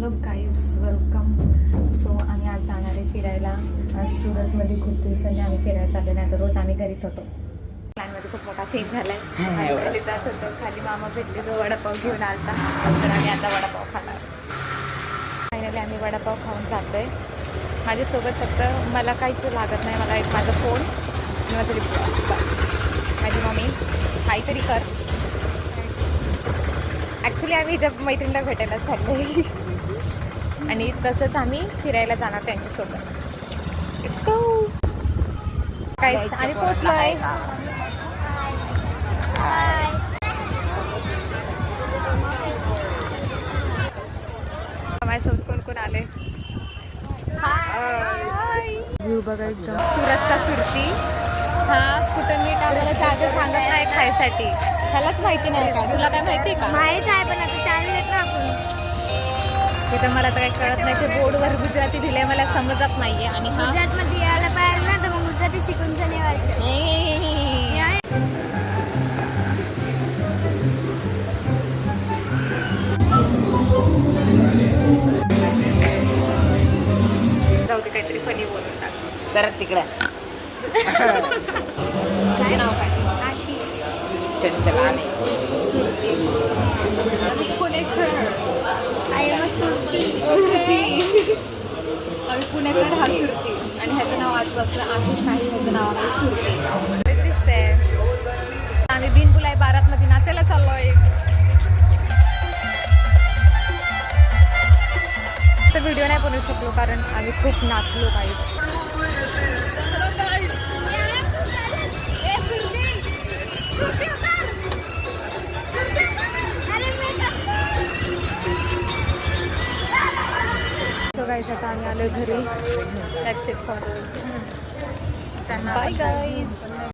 Hello guys, welcome. So आम्ही आज जाणार आहे फिरायला. आज सुरतमध्ये खूप दिवसांनी आम्ही फिरायला चालले, नाही तर रोज आम्ही घरीच होतो. प्लॅनमध्ये खूप मोठा चेंज झाला आहे. खाली जात होतो, खाली मामा भेटले, तो वडापाव घेऊन आलता, तर आम्ही आता वडापाव खाणार. फायनली आम्ही वडापाव खाऊन जातोय. माझ्यासोबत फक्त मला काहीच लागत नाही, मला एक माझा फोन किंवा तरी बस. माझी मम्मी काहीतरी कर. ॲक्च्युली आम्ही जब मैत्रिणीला भेटायला चाललो आणि तसंच आम्ही फिरायला जाणार त्यांच्यासोबत. Let's go. गाईस, आम्ही पोहोचलोय. माझ्यासोबत कोण कोण आले. व्ह्यू बघा एकदम सुरतचा सुरती. हा कुठं नीट आम्हाला जागा सांगत नाही खायसाठी. त्यालाच माहिती नाही का? तुला काय माहिती का? माहित आहे, पण आता चाललेत ना आपण. तिथं मला तर काही कळत नाही. ते बोर्डवर गुजराती दिले, मला समजत नाहीये. आणि हा गुजरातमध्ये यायला पाहिजे ना, तर मग गुजराती शिकून नेवायचे. जाऊ दे, काहीतरी फनी बोलून टाक. जरा तिकडे तुझं नाव काय? आशी चंचलाने सुरती. आम्ही पुणेकर. I am Surti. सुरती. आम्ही पुणेकर, हा सुरती. आणि ह्याचं नाव आजपासून आशिष नाही, ह्याचं नाव आहे सुरती. दिसतंय आम्ही बिनबुलाय बारातमध्ये नाचायला चाललोय. तर व्हिडिओ नाही बनवू शकलो कारण आम्ही खूप नाचलो काहीच. सो गाईज, आता आम्ही आलो घरी. That's it for. Bye guys.